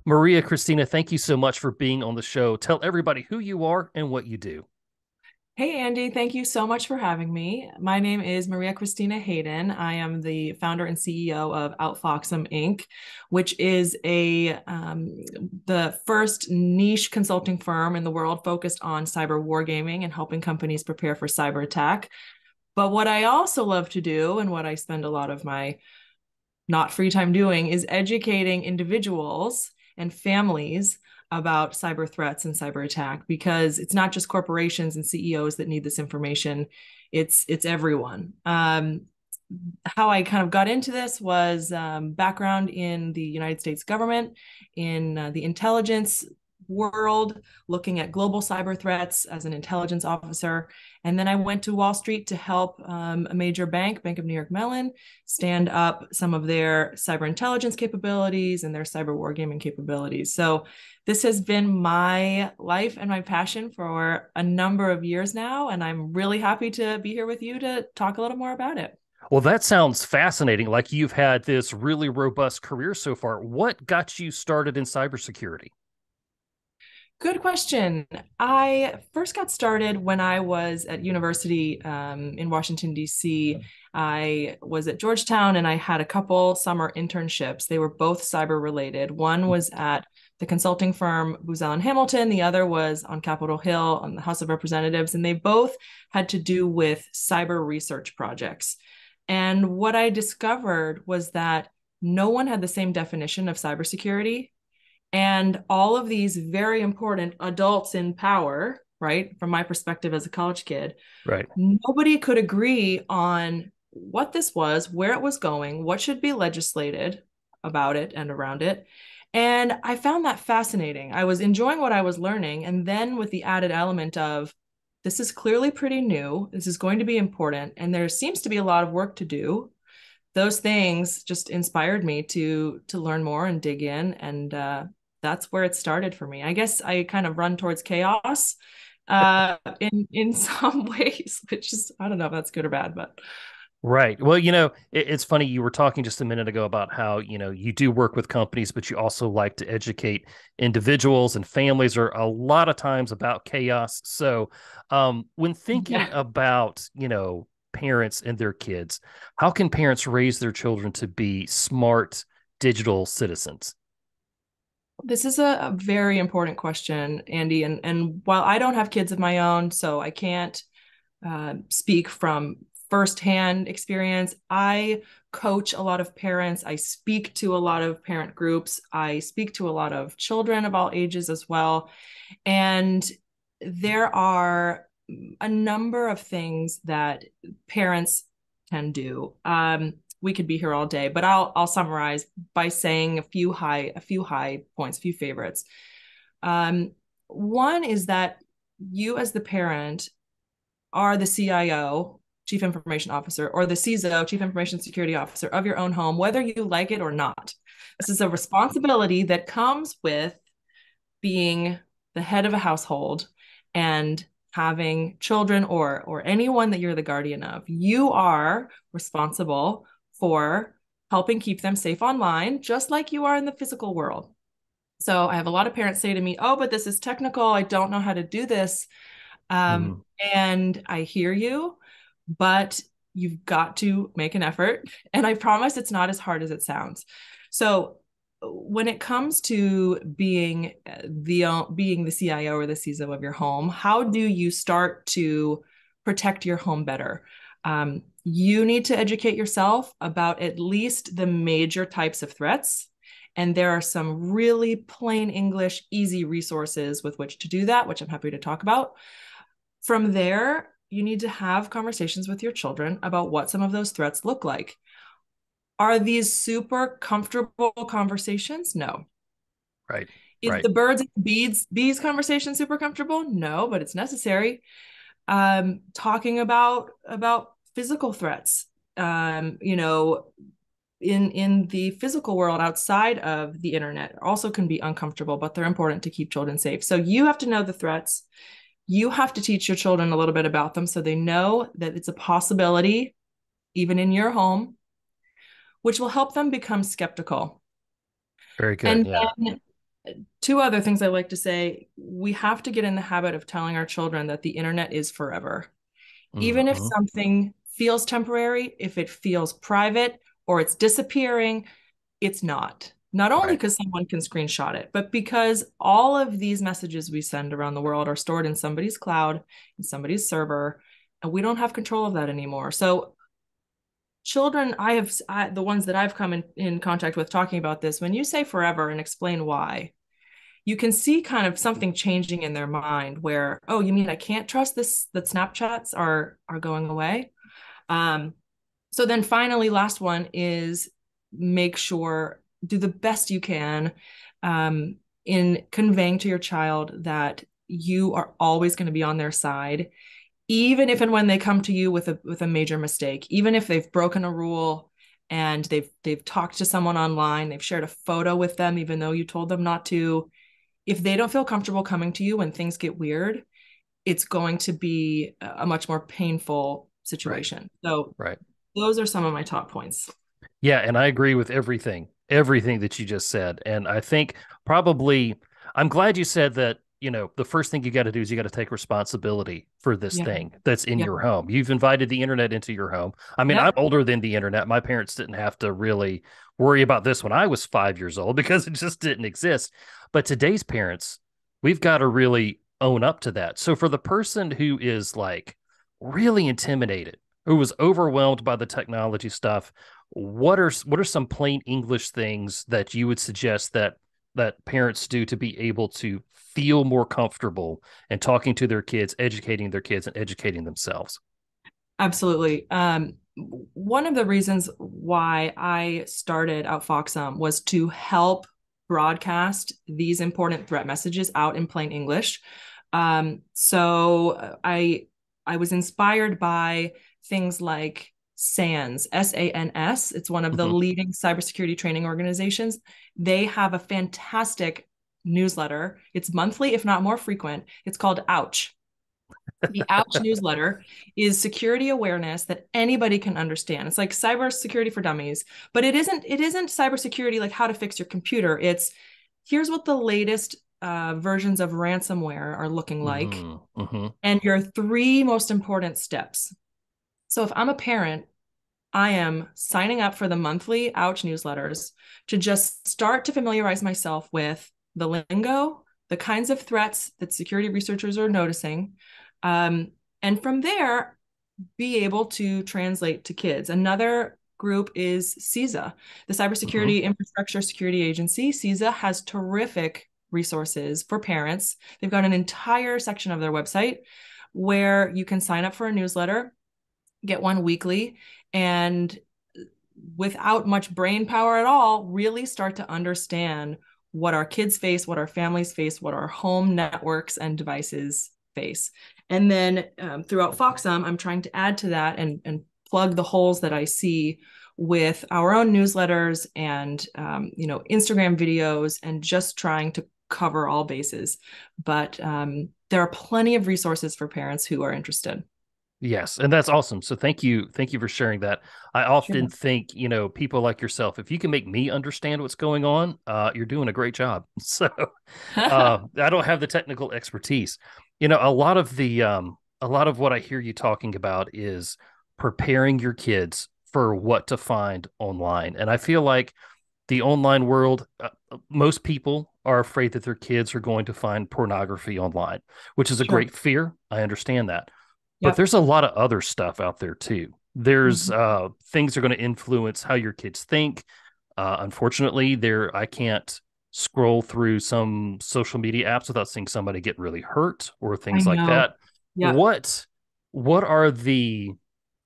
Maria-Kristina, thank you so much for being on the show. Tell everybody who you are and what you do. Hey Andy, thank you so much for having me. My name is Maria-Kristina Hayden. I am the founder and CEO of OUTFOXM Inc., which is the first niche consulting firm in the world focused on cyber wargaming and helping companies prepare for cyber attack. But what I also love to do, and what I spend a lot of my not free time doing, is educating individuals and families about cyber threats and cyber attack, because it's not just corporations and CEOs that need this information. It's everyone. How I kind of got into this was background in the United States government, in the intelligence world, looking at global cyber threats as an intelligence officer. And then I went to Wall Street to help a major bank, Bank of New York Mellon, stand up some of their cyber intelligence capabilities and their cyber wargaming capabilities. So this has been my life and my passion for a number of years now. And I'm really happy to be here with you to talk a little more about it. Well, that sounds fascinating. Like you've had this really robust career so far. What got you started in cybersecurity? Good question. I first got started when I was at university in Washington, D.C. I was at Georgetown and I had a couple summer internships. They were both cyber related. One was at the consulting firm Booz Allen Hamilton. The other was on Capitol Hill on the House of Representatives. And they both had to do with cyber research projects. And what I discovered was that no one had the same definition of cybersecurity, and all of these very important adults in power, right, from my perspective as a college kid, Right. nobody could agree on what this was, where it was going, what should be legislated about it and around it. And I found that fascinating. I was enjoying what I was learning. And then with the added element of this is clearly pretty new, this is going to be important, and there seems to be a lot of work to do. Those things just inspired me to learn more and dig in, and that's where it started for me. I guess I kind of run towards chaos in some ways, which is, I don't know if that's good or bad, but Right. Well, it's funny. You were talking just a minute ago about how, you do work with companies, but you also like to educate individuals, and families are a lot of times about chaos. So, when thinking yeah. about, parents and their kids, how can parents raise their children to be smart digital citizens? This is a very important question, Andy. And while I don't have kids of my own, so I can't speak from firsthand experience, I coach a lot of parents. I speak to a lot of parent groups. I speak to a lot of children of all ages as well. And there are a number of things that parents can do. We could be here all day, but I'll summarize by saying a few high points, a few favorites. Um, One is that you as the parent are the CIO, Chief Information Officer, or the CISO, Chief Information Security Officer of your own home, whether you like it or not. This is a responsibility that comes with being the head of a household and having children, or anyone that you're the guardian of. You are responsible for helping keep them safe online, just like you are in the physical world. So I have a lot of parents say to me, "Oh, but this is technical. I don't know how to do this." Mhm. And I hear you, but you've got to make an effort. And I promise it's not as hard as it sounds. So when it comes to being the CIO or the CISO of your home, how do you start to protect your home better? You need to educate yourself about at least the major types of threats. And there are some really plain English, easy resources with which to do that, which I'm happy to talk about. From there, you need to have conversations with your children about what some of those threats look like. Are these super comfortable conversations? No. Right. Is Right. the birds and bees conversation super comfortable? No, but it's necessary. Talking about physical threats. In the physical world outside of the internet also can be uncomfortable, but they're important to keep children safe. So you have to know the threats. You have to teach your children a little bit about them so they know that it's a possibility, even in your home, which will help them become skeptical. Very good. And Yeah. Two other things I like to say. We have to get in the habit of telling our children that the internet is forever. Even if Hmm. something feels temporary, if it feels private or it's disappearing, it's not. Not only Right. because someone can screenshot it, but because all of these messages we send around the world are stored in somebody's cloud, in somebody's server, and we don't have control of that anymore. So children, the ones that I've come in contact with talking about this, when you say forever and explain why, you can see kind of something changing in their mind where, oh, you mean I can't trust this, that Snapchats are going away? Um, so then finally, last one is make sure, do the best you can in conveying to your child that you are always going to be on their side, even if and when they come to you with a major mistake, even if they've broken a rule and they've talked to someone online, they've shared a photo with them, even though you told them not to. If they don't feel comfortable coming to you when things get weird, it's going to be a much more painful Right. situation. So Right. those are some of my top points. Yeah, and I agree with everything that you just said. And I think probably I'm glad you said that, the first thing you got to do is you got to take responsibility for this Yeah. thing that's in Yeah. your home. You've invited the internet into your home. I mean, I'm Yep. older than the internet. My parents didn't have to really worry about this when I was 5 years old because it just didn't exist. But today's parents, we've got to really own up to that. So for the person who is like really intimidated, who was overwhelmed by the technology stuff, what are some plain English things that you would suggest that parents do to be able to feel more comfortable and talking to their kids, educating their kids, and educating themselves? Absolutely. One of the reasons why I started OutFoxM was to help broadcast these important threat messages out in plain English. So I was inspired by things like SANS, SANS. It's one of the Mm-hmm. leading cybersecurity training organizations. They have a fantastic newsletter. It's monthly, if not more frequent. It's called Ouch. The Ouch newsletter is security awareness that anybody can understand. It's like cybersecurity for dummies, but it isn't cybersecurity like how to fix your computer. It's here's what the latest versions of ransomware are looking like Mm-hmm. Mm-hmm. and your three most important steps. So if I'm a parent, I am signing up for the monthly Ouch newsletters to just start to familiarize myself with the lingo, the kinds of threats that security researchers are noticing. Um, and from there, be able to translate to kids. Another group is CISA, the Mm-hmm. Cybersecurity Infrastructure Security Agency. CISA has terrific resources for parents. They've got an entire section of their website where you can sign up for a newsletter, get one weekly, and without much brain power at all, really start to understand what our kids face, what our families face, what our home networks and devices face. And then throughout Foxum, I'm trying to add to that and plug the holes that I see with our own newsletters and Instagram videos, and just trying to cover all bases. But there are plenty of resources for parents who are interested. Yes, and that's awesome. So thank you for sharing that. I Sure. often think, people like yourself, if you can make me understand what's going on, you're doing a great job. So I don't have the technical expertise. A lot of what I hear you talking about is preparing your kids for what to find online. And I feel like the online world, most people are afraid that their kids are going to find pornography online, which is a Sure. great fear. I understand that. But Yep. there's a lot of other stuff out there too. There's Mhm. things that are going to influence how your kids think. Unfortunately, I can't scroll through some social media apps without seeing somebody get really hurt or I things like know. that. Yep. What what are the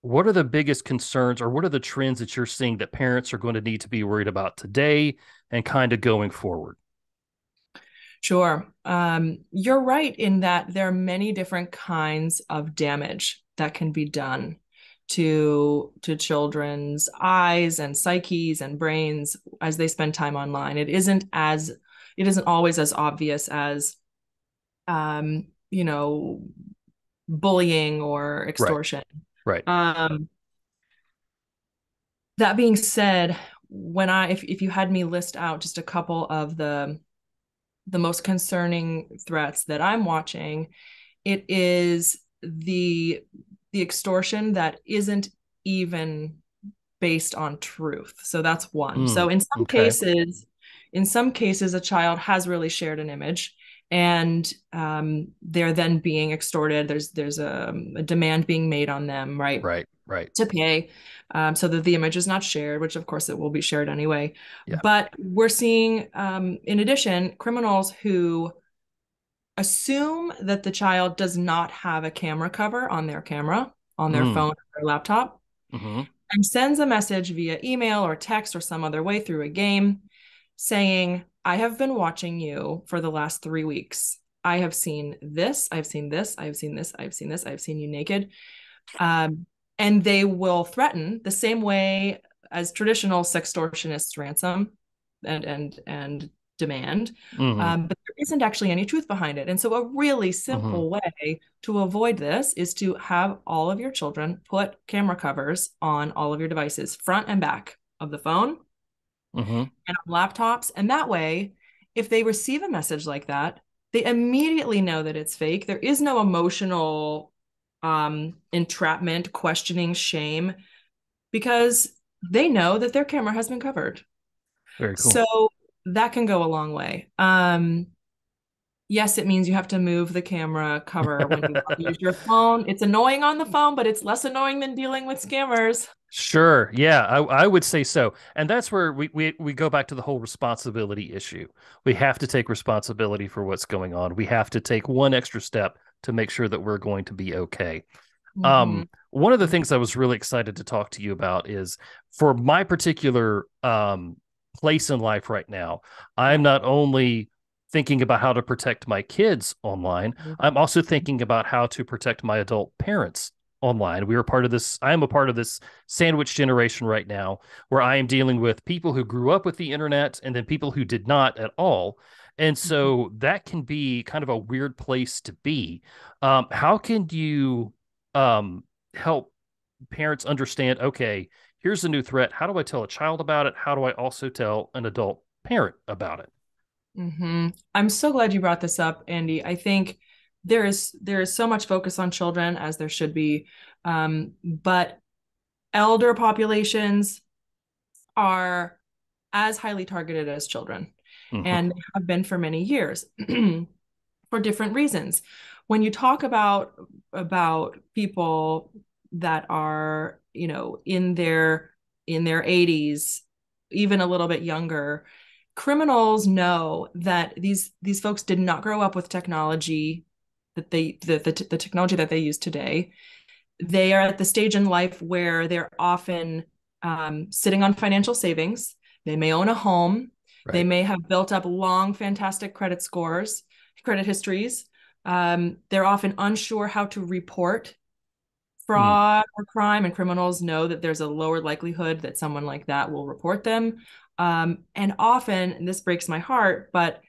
what are the biggest concerns, or what are the trends that you're seeing that parents are going to need to be worried about today and kind of going forward? Sure. You're right in that there are many different kinds of damage that can be done to children's eyes and psyches and brains as they spend time online. It isn't always as obvious as um, you know, bullying or Right, extortion. right. Um, that being said, if you had me list out just a couple of the most concerning threats that I'm watching, it is the extortion that isn't even based on truth. So that's one. So Okay. in some cases, a child has really shared an image, and they're then being extorted. There's a demand being made on them, right, Right. Right. to pay, so that the image is not shared, which of course it will be shared anyway. Yeah. But we're seeing, in addition, criminals who assume that the child does not have a camera cover on their camera, on their Mm. phone, or their laptop, Mm-hmm. and sends a message via email or text or some other way through a game saying, I have been watching you for the last 3 weeks. I have seen this, I've seen this, I've seen this, I've seen this, I've seen you naked. Um, and they will threaten the same way as traditional sextortionists ransom and demand. Mm-hmm. But there isn't actually any truth behind it. And so a really Mm-hmm. simple way to avoid this is to have all of your children put camera covers on all of your devices, front and back of the phone Mm-hmm. and on laptops. And that way, if they receive a message like that, they immediately know that it's fake. There is no emotional entrapment, questioning, shame, because they know that their camera has been covered. Very cool. So that can go a long way. Yes, it means you have to move the camera cover when you use your phone. It's annoying on the phone, but it's less annoying than dealing with scammers. Sure. Yeah, I would say so. And that's where we go back to the whole responsibility issue. We have to take responsibility for what's going on. We have to take one extra step to make sure that we're going to be okay. Mm-hmm. One of the things I was really excited to talk to you about is for my particular place in life right now, I'm Yeah. not only thinking about how to protect my kids online, I'm also thinking about how to protect my adult parents online. We are part of this, I am a part of this sandwich generation right now where I am dealing with people who grew up with the internet and then people who did not at all. And so that can be kind of a weird place to be. How can you help parents understand, okay, here's a new threat. How do I tell a child about it? How do I also tell an adult parent about it? I'm so glad you brought this up, Andy. I think there is so much focus on children, as there should be, but elder populations are as highly targeted as children, Mm-hmm. and have been for many years for different reasons. When you talk about people that are, in their 80s, even a little bit younger, criminals know that these folks did not grow up with technology, that the technology that they use today. They are at the stage in life where they're often sitting on financial savings. They may own a home. They Right. may have built up long, fantastic credit scores, credit histories. They're often unsure how to report Mm. fraud or crime, and criminals know that there's a lower likelihood that someone like that will report them. And often, and this breaks my heart, but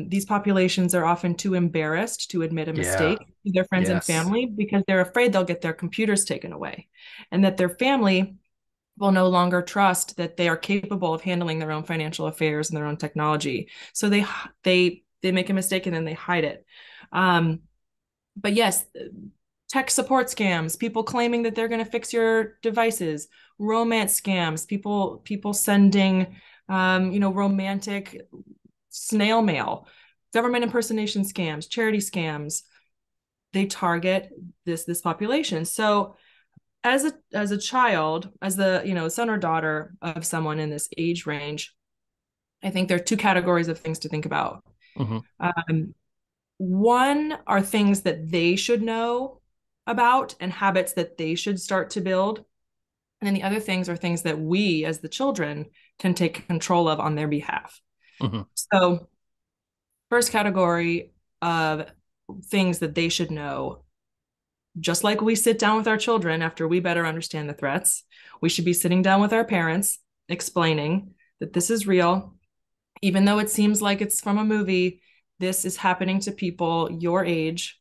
these populations are often too embarrassed to admit a Yeah. mistake to their friends and Yes. family because they're afraid they'll get their computers taken away, and that their family will no longer trust that they are capable of handling their own financial affairs and their own technology. So they make a mistake and then they hide it. But yes, tech support scams, people claiming that they're going to fix your devices, romance scams, people sending romantic snail mail, government impersonation scams, charity scams. They target this population. So as a child, as the son or daughter of someone in this age range, I think there are two categories of things to think about. Mm-hmm. Um, One are things that they should know about and habits that they should start to build. And then the other things are things that we, as the children, can take control of on their behalf. Mm-hmm. So, first category of things that they should know, just like we sit down with our children after we better understand the threats, we should be sitting down with our parents, explaining that this is real. Even though it seems like it's from a movie, this is happening to people your age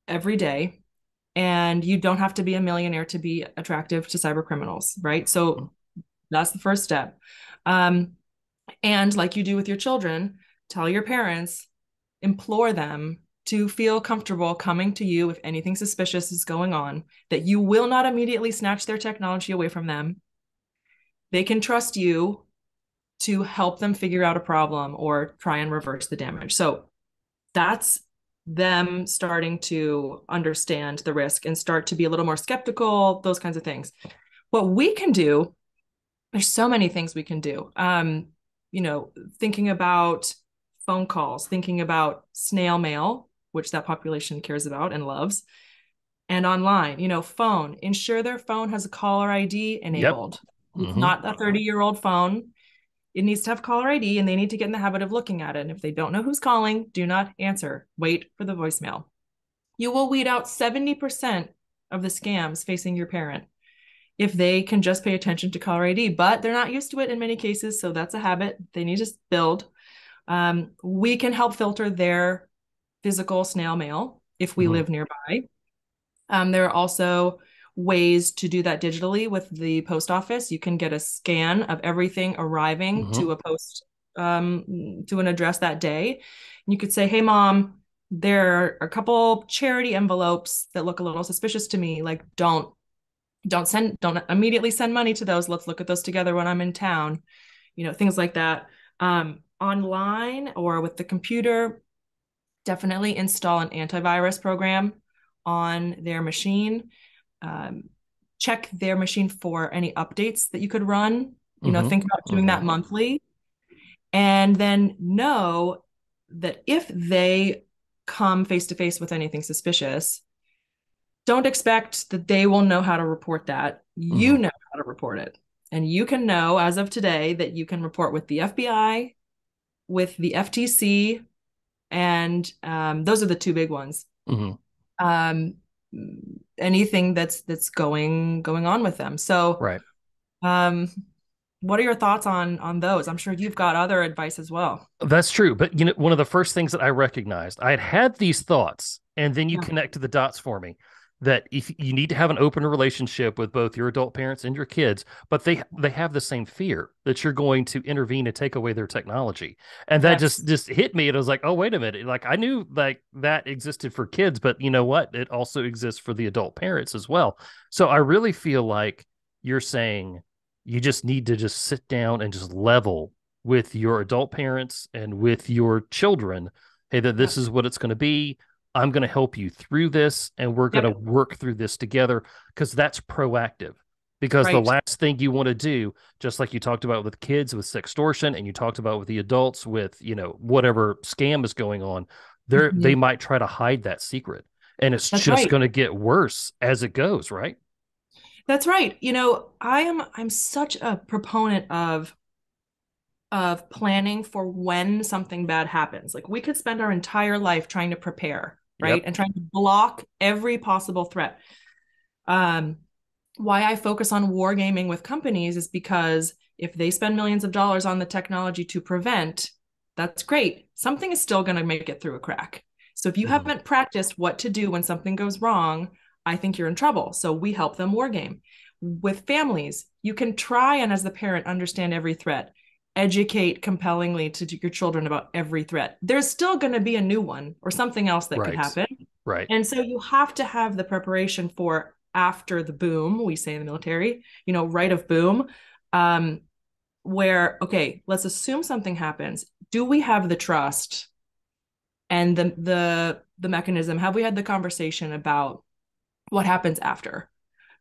every day. And you don't have to be a millionaire to be attractive to cyber criminals, right? So that's the first step. Um, and like you do with your children, tell your parents, implore them to feel comfortable coming to you if anything suspicious is going on, that you will not immediately snatch their technology away from them. They can trust you to help them figure out a problem or try and reverse the damage. So that's them starting to understand the risk and start to be a little more skeptical, those kinds of things. What we can do, there's so many things we can do. Thinking about phone calls, thinking about snail mail, which that population cares about and loves, and online, phone, ensure their phone has a caller ID Yep. enabled. It's Mm-hmm. not a 30-year-old phone. It needs to have caller ID and they need to get in the habit of looking at it. And if they don't know who's calling, do not answer. Wait for the voicemail. You will weed out 70% of the scams facing your parent if they can just pay attention to caller ID, but they're not used to it in many cases. So that's a habit they need to build. We can help filter their physical snail mail if we Mm-hmm. live nearby. There are also ways to do that digitally with the post office. You can get a scan of everything arriving Mm-hmm. to a post to an address that day. You could say, "Hey, mom, there are a couple charity envelopes that look a little suspicious to me. Like, don't immediately send money to those. Let's look at those together when I'm in town." Things like that. Online or with the computer, definitely install an antivirus program on their machine. Um, Check their machine for any updates that you could run. Mm-hmm. Think about doing Mm-hmm. that monthly. And then know that if they come face to face with anything suspicious, don't expect that they will know how to report that. Mm-hmm. You know how to report it. And you can know as of today that you can report with the FBI, with the FTC, and those are the two big ones. Mm-hmm. Um, Anything that's going on with them. So, Right. um, what are your thoughts on those? I'm sure you've got other advice as well. That's true. But one of the first things that I recognized, I had these thoughts, and then you Yeah, connected the dots for me that if you need to have an open relationship with both your adult parents and your kids, but they have the same fear that you're going to intervene and take away their technology. And that that's just hit me. And I was like, oh, wait a minute. Like I knew like that existed for kids, but you know what? It also exists for the adult parents as well. So I really feel like you're saying you just need to just sit down and just level with your adult parents and with your children. Hey, that yeah, this is what it's going to be. I'm going to help you through this and we're going to yep, work through this together because that's proactive. Because the right. last thing you want to do, just like you talked about with kids with sextortion and you talked about with the adults with, whatever scam is going on, they Mhm. might try to hide that secret. And it's That's just right. going to get worse as it goes, right? That's right. I'm such a proponent of planning for when something bad happens. Like we could spend our entire life trying to prepare, right? Yep. And trying to block every possible threat. Um, why I focus on wargaming with companies is because if they spend millions of dollars on the technology to prevent, that's great. Something is still going to make it through a crack. So if you Mm-hmm. haven't practiced what to do when something goes wrong, I think you're in trouble. So we help them wargame. With families, you can try and, as the parent, understand every threat, educate compellingly to your children about every threat. There's still going to be a new one or something else that could Right. happen. Right. And so you have to have the preparation for after the boom, we say in the military, right of boom, um, where, okay, let's assume something happens. Do we have the trust and the mechanism? Have we had the conversation about what happens after?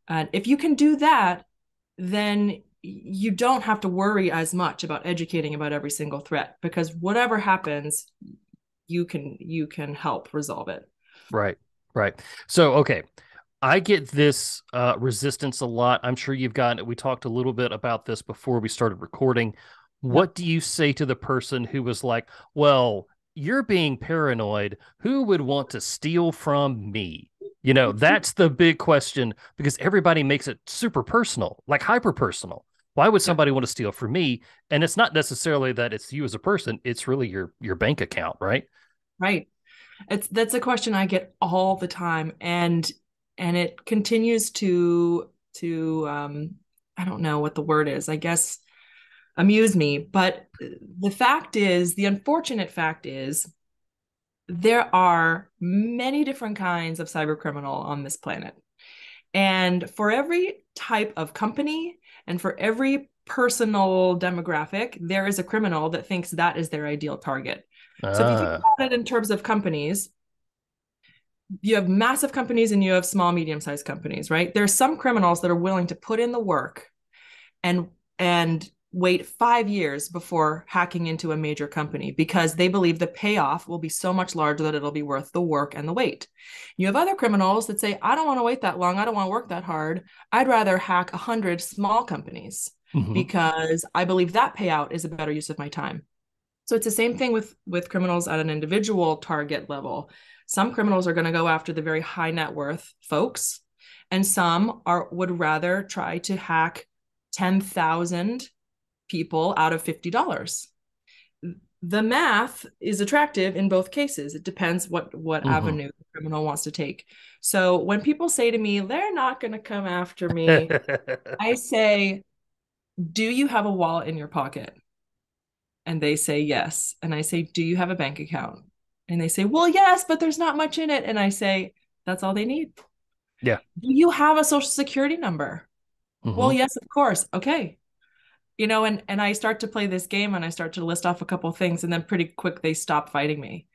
And if you can do that, then you don't have to worry as much about educating about every single threat because whatever happens, you can help resolve it. Right. Right. So, okay. I get this resistance a lot. I'm sure you've gotten it. We talked a little bit about this before we started recording. Yep. What do you say to the person who was like, well, you're being paranoid. Who would want to steal from me? That's the big question because everybody makes it super personal, like hyper personal. Why would Yep. somebody want to steal from me? And it's not necessarily that it's you as a person, it's really your bank account, right? Right. That's a question I get all the time, and it continues to I don't know what the word is. I guess amuse me. But the fact is, the unfortunate fact is, there are many different kinds of cyber criminal on this planet. And for every type of company and for every personal demographic, there is a criminal that thinks that is their ideal target. So if you think Ah. about it in terms of companies, you have massive companies and you have small, medium-sized companies, right? There's some criminals that are willing to put in the work and wait 5 years before hacking into a major company because they believe the payoff will be so much larger that it'll be worth the work and the wait. You have other criminals that say, I don't want to wait that long. I don't want to work that hard. I'd rather hack 100 small companies Hmm. because I believe that payout is a better use of my time. So it's the same thing with criminals at an individual target level. Some criminals are going to go after the very high net worth folks, and some would rather try to hack 10,000 people out of $50. The math is attractive in both cases. It depends what Hmm. avenue the criminal wants to take. So when people say to me, they're not going to come after me, I say, do you have a wallet in your pocket? And they say yes. And I say, do you have a bank account? And they say, well, yes, but there's not much in it. And I say, that's all they need. Yeah. Do you have a social security number? Well, Hmm. yes, of course. Okay. And I start to play this game and I start to list off a couple of things, and then pretty quick they stop fighting me.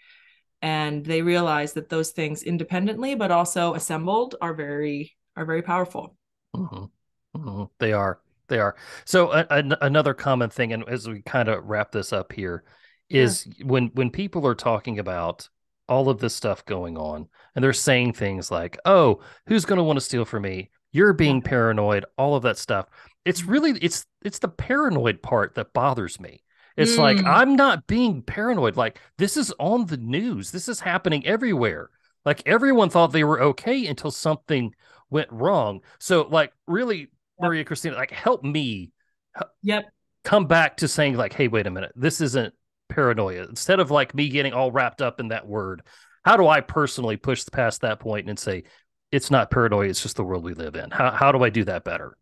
And they realize that those things independently, but also assembled are very powerful. Hmm. Hmm. They are. They are. So another common thing, and as we kind of wrap this up here, Sure. is when people are talking about all of this stuff going on, and they're saying things like, "Oh, who's going to want to steal from me? You're Yeah. being paranoid." All of that stuff. It's the paranoid part that bothers me. It's like Mm, I'm not being paranoid. Like this is on the news. This is happening everywhere. Like everyone thought they were okay until something went wrong. So like really yep. Maria-Kristina, like help me Yep. come back to saying like, hey, wait a minute, this isn't paranoia. Instead of like me getting all wrapped up in that word, how do I personally push past that point and say it's not paranoia, it's just the world we live in? How do I do that better?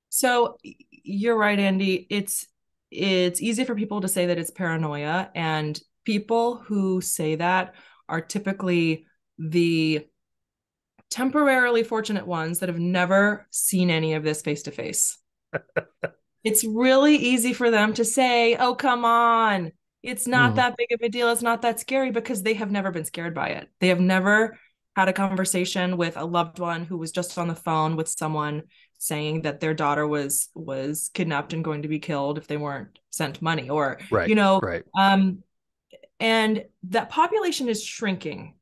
So you're right, Andy. It's easy for people to say that it's paranoia, and people who say that are typically the temporarily fortunate ones that have never seen any of this face to face. It's really easy for them to say, "Oh, come on. It's not Mm, that big of a deal. It's not that scary," because they have never been scared by it. They have never had a conversation with a loved one who was just on the phone with someone saying that their daughter was kidnapped and going to be killed if they weren't sent money, or right, you know right. um and that population is shrinking.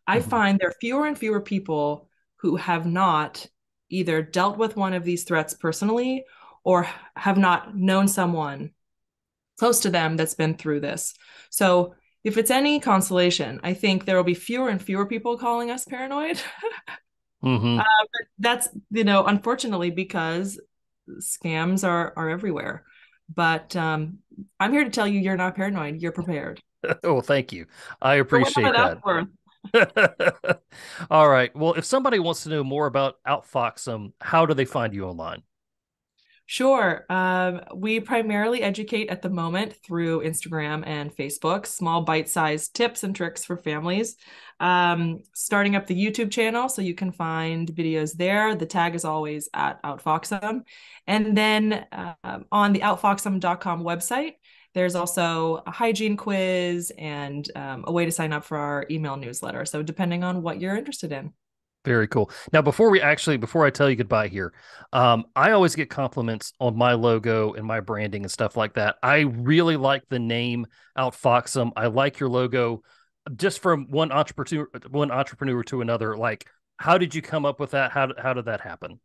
I Hmm. find there are fewer and fewer people who have not either dealt with one of these threats personally or have not known someone close to them that's been through this. So, if it's any consolation, I think there will be fewer and fewer people calling us paranoid. Hmm. That's, unfortunately, because scams are everywhere. But I'm here to tell you, you're not paranoid. You're prepared. Oh, thank you. I For whatever appreciate that's that. worth. All right. Well, if somebody wants to know more about OutFoxM, how do they find you online? Sure. We primarily educate at the moment through Instagram and Facebook, small bite-sized tips and tricks for families. Starting up the YouTube channel, so you can find videos there. The tag is always at OutFoxM. And then on the outfoxm.com website, there's also a hygiene quiz and a way to sign up for our email newsletter. So depending on what you're interested in. Very cool. Now, before I tell you goodbye here, I always get compliments on my logo and my branding and stuff like that. I really like the name Outfoxum. I like your logo. Just from one entrepreneur to another. Like, how did you come up with that? How did that happen?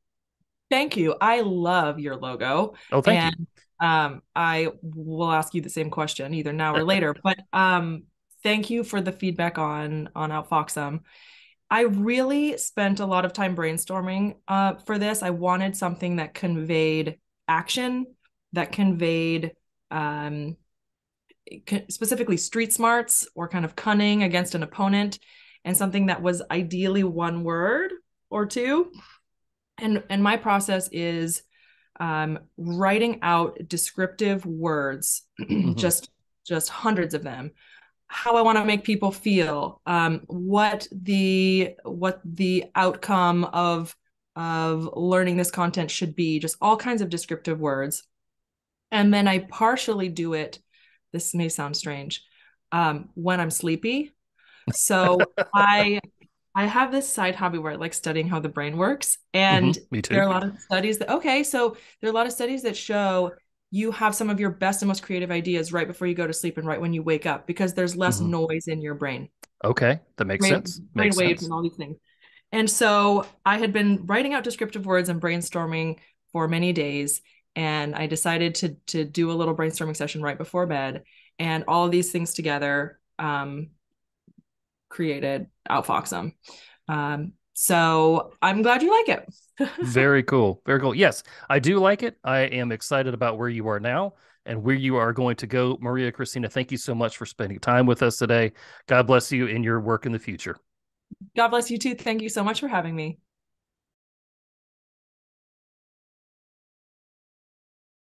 Thank you. I love your logo. Oh, thank you. And I will ask you the same question either now or later. But thank you for the feedback on Outfoxum. I really spent a lot of time brainstorming for this. I wanted something that conveyed action, that conveyed um, specifically street smarts or kind of cunning against an opponent, and something that was ideally one word or two. And my process is writing out descriptive words, Hmm. just hundreds of them, how I want to make people feel, what the outcome of learning this content should be, just all kinds of descriptive words. And then I partially do it, this may sound strange, when I'm sleepy. So I have this side hobby where I like studying how the brain works. Hmm. And Me there too. are a lot of studies that, okay, so there are a lot of studies that show you have some of your best and most creative ideas right before you go to sleep and right when you wake up because there's less Hmm. noise in your brain, Okay, that makes sense. brain Makes waves sense. and all these things. And so I had been writing out descriptive words and brainstorming for many days. And I decided to do a little brainstorming session right before bed. And all of these things together created OutFoxM. So I'm glad you like it. Very cool. Very cool. Yes, I do like it. I am excited about where you are now and where you are going to go. Maria-Kristina, thank you so much for spending time with us today. God bless you in your work in the future. God bless you too. Thank you so much for having me.